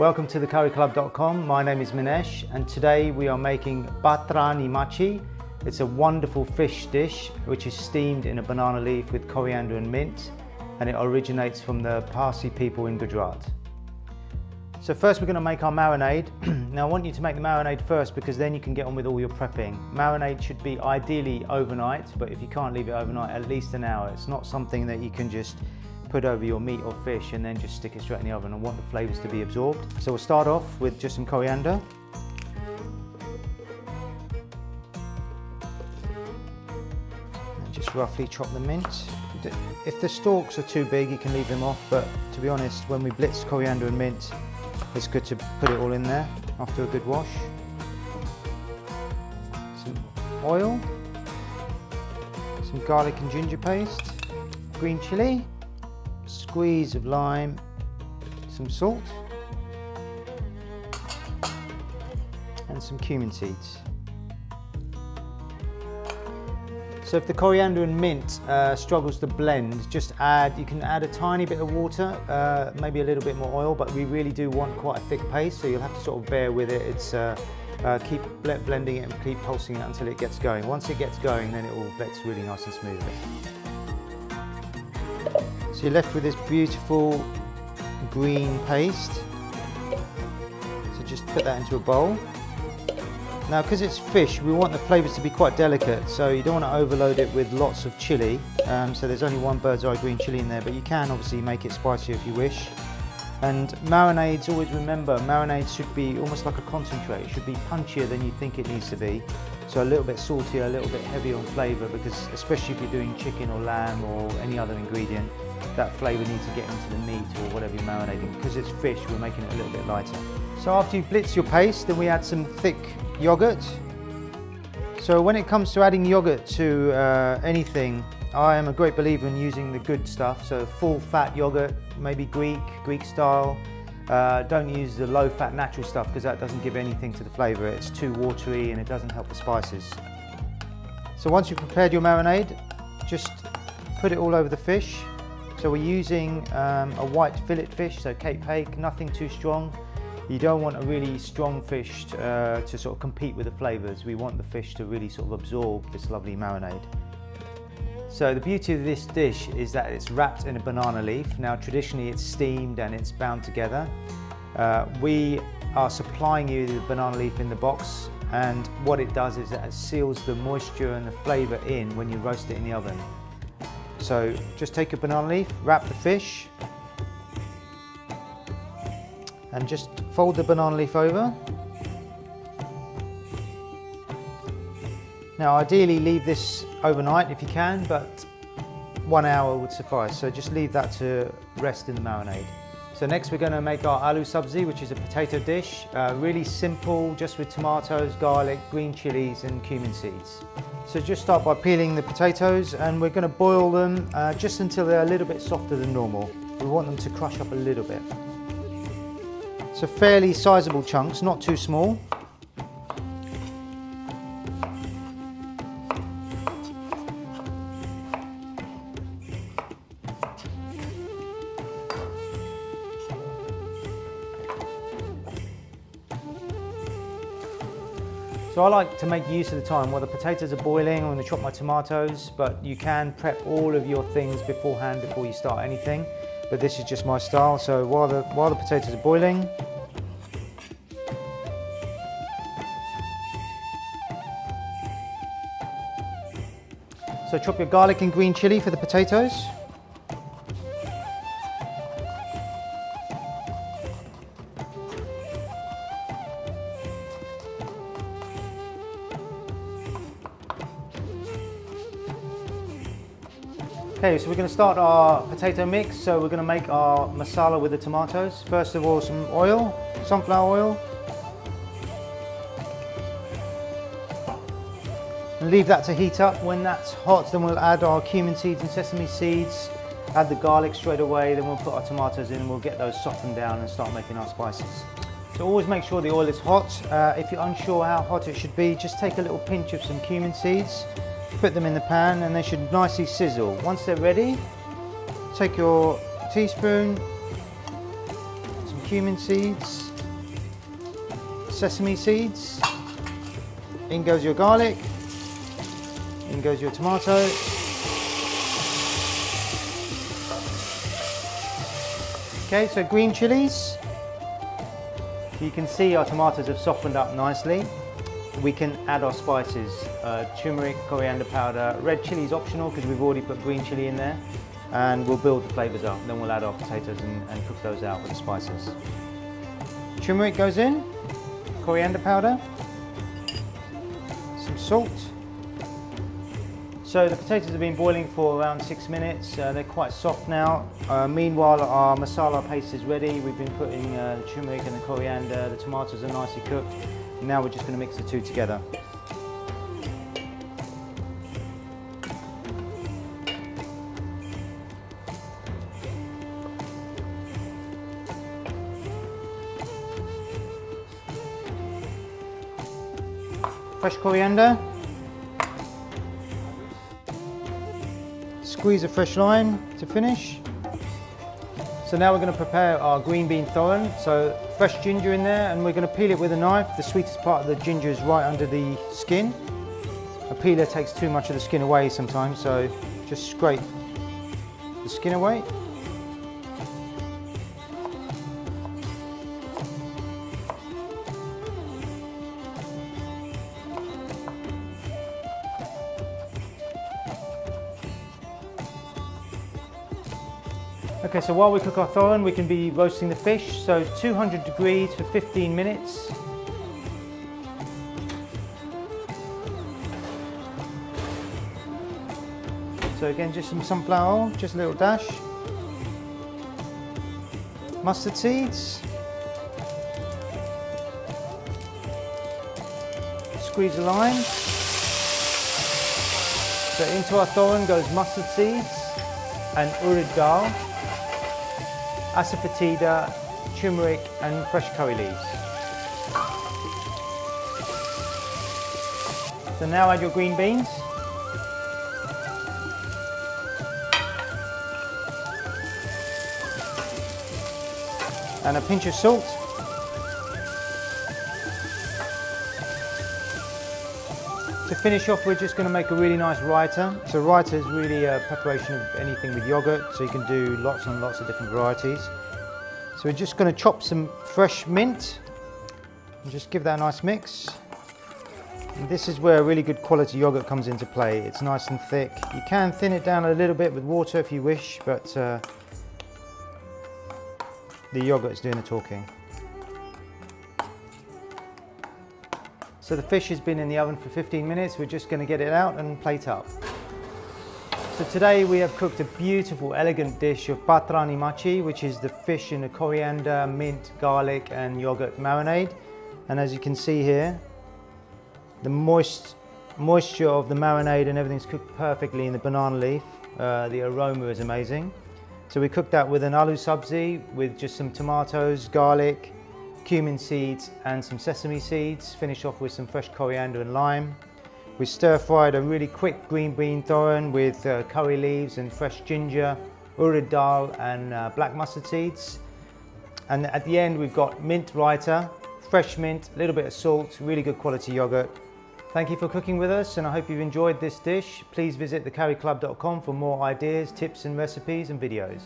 Welcome to the KariClub.com. My name is Minesh and today we are making Patra Ni Macchi. It's a wonderful fish dish which is steamed in a banana leaf with coriander and mint, and it originates from the Parsi people in Gujarat. So first we're going to make our marinade. Now I want you to make the marinade first because then you can get on with all your prepping. Marinade should be ideally overnight, but if you can't leave it overnight, at least an hour. It's not something that you can just put over your meat or fish and then just stick it straight in the oven. I want the flavours to be absorbed. So we'll start off with just some coriander. And just roughly chop the mint. If the stalks are too big, you can leave them off, but to be honest, when we blitz coriander and mint, it's good to put it all in there after a good wash. Some oil, some garlic and ginger paste, green chilli, squeeze of lime, some salt, and some cumin seeds. So if the coriander and mint struggles to blend, you can add a tiny bit of water, maybe a little bit more oil, but we really do want quite a thick paste, so you'll have to sort of bear with it. It's keep blending it and keep pulsing it until it gets going. Once it gets going, then it all blends really nice and smoothly. So you're left with this beautiful green paste. So just put that into a bowl. Now, because it's fish, we want the flavours to be quite delicate, so you don't want to overload it with lots of chilli. So there's only one bird's eye green chilli in there, but you can obviously make it spicier if you wish. And marinades, always remember, marinades should be almost like a concentrate. It should be punchier than you think it needs to be. So a little bit saltier, a little bit heavier on flavour, because especially if you're doing chicken or lamb or any other ingredient, that flavour needs to get into the meat or whatever you're marinating. Because it's fish, we're making it a little bit lighter. So after you blitz your paste, then we add some thick yogurt. So when it comes to adding yogurt to anything, I am a great believer in using the good stuff. So full fat yogurt, maybe Greek style. Don't use the low fat natural stuff because that doesn't give anything to the flavour. It's too watery and it doesn't help the spices. So once you've prepared your marinade, just put it all over the fish. So we're using a white fillet fish, so Cape Hake, nothing too strong. You don't want a really strong fish to sort of compete with the flavours. We want the fish to really sort of absorb this lovely marinade. So the beauty of this dish is that it's wrapped in a banana leaf. Now traditionally it's steamed and it's bound together. We are supplying you the banana leaf in the box, and what it does is that it seals the moisture and the flavour in when you roast it in the oven. So just take a banana leaf, wrap the fish, and just fold the banana leaf over. Now ideally leave this overnight if you can, but 1 hour would suffice. So just leave that to rest in the marinade. So next we're going to make our aloo subzi, which is a potato dish. Really simple, just with tomatoes, garlic, green chilies and cumin seeds. So just start by peeling the potatoes, and we're going to boil them just until they're a little bit softer than normal. We want them to crush up a little bit. So fairly sizable chunks, not too small. So I like to make use of the time while the potatoes are boiling. I'm going to chop my tomatoes, but you can prep all of your things beforehand before you start anything. But this is just my style. So while the potatoes are boiling, so chop your garlic and green chilli for the potatoes. Okay, so we're going to start our potato mix. So we're going to make our masala with the tomatoes. First of all, some oil, sunflower oil. And leave that to heat up. When that's hot, then we'll add our cumin seeds and sesame seeds. Add the garlic straight away, then we'll put our tomatoes in and we'll get those softened down and start making our spices. So always make sure the oil is hot. If you're unsure how hot it should be, just take a little pinch of some cumin seeds. Put them in the pan and they should nicely sizzle. Once they're ready, take your teaspoon, some cumin seeds, sesame seeds. In goes your garlic. In goes your tomato. Okay, so green chilies. You can see our tomatoes have softened up nicely. We can add our spices, turmeric, coriander powder. Red chili is optional because we've already put green chili in there, and we'll build the flavours up. Then we'll add our potatoes and cook those out with the spices. Turmeric goes in, coriander powder, some salt. So the potatoes have been boiling for around 6 minutes. They're quite soft now. Meanwhile, our masala paste is ready. We've been putting the turmeric and the coriander. The tomatoes are nicely cooked. Now we're just going to mix the two together. Fresh coriander. Squeeze a fresh lime to finish. So now we're going to prepare our green bean thoran. So fresh ginger in there, and we're going to peel it with a knife. The sweetest part of the ginger is right under the skin. A peeler takes too much of the skin away sometimes, so just scrape the skin away. Okay, so while we cook our thoran, we can be roasting the fish. So 200 degrees for 15 minutes. So again, just some sunflower oil, just a little dash. Mustard seeds. Squeeze a lime. So into our thoran goes mustard seeds and urad dal, asafoetida, turmeric and fresh curry leaves. So now add your green beans. And a pinch of salt. To finish off, we're just going to make a really nice raita. So raita is really a preparation of anything with yogurt, so you can do lots and lots of different varieties. So we're just going to chop some fresh mint and just give that a nice mix. And this is where really good quality yogurt comes into play. It's nice and thick. You can thin it down a little bit with water if you wish, but the yogurt is doing the talking. So the fish has been in the oven for 15 minutes. We're just going to get it out and plate up. So today we have cooked a beautiful, elegant dish of Patra Ni Macchi, which is the fish in a coriander, mint, garlic and yogurt marinade. And as you can see here, the moisture of the marinade and everything's cooked perfectly in the banana leaf. The aroma is amazing. So we cooked that with an aloo subzi with just some tomatoes, garlic, cumin seeds and some sesame seeds. Finish off with some fresh coriander and lime. We stir fried a really quick green bean thoran with curry leaves and fresh ginger, urad dal and black mustard seeds. And at the end we've got mint raita, fresh mint, a little bit of salt, really good quality yogurt. Thank you for cooking with us, and I hope you've enjoyed this dish. Please visit the KariClub.com for more ideas, tips and recipes and videos.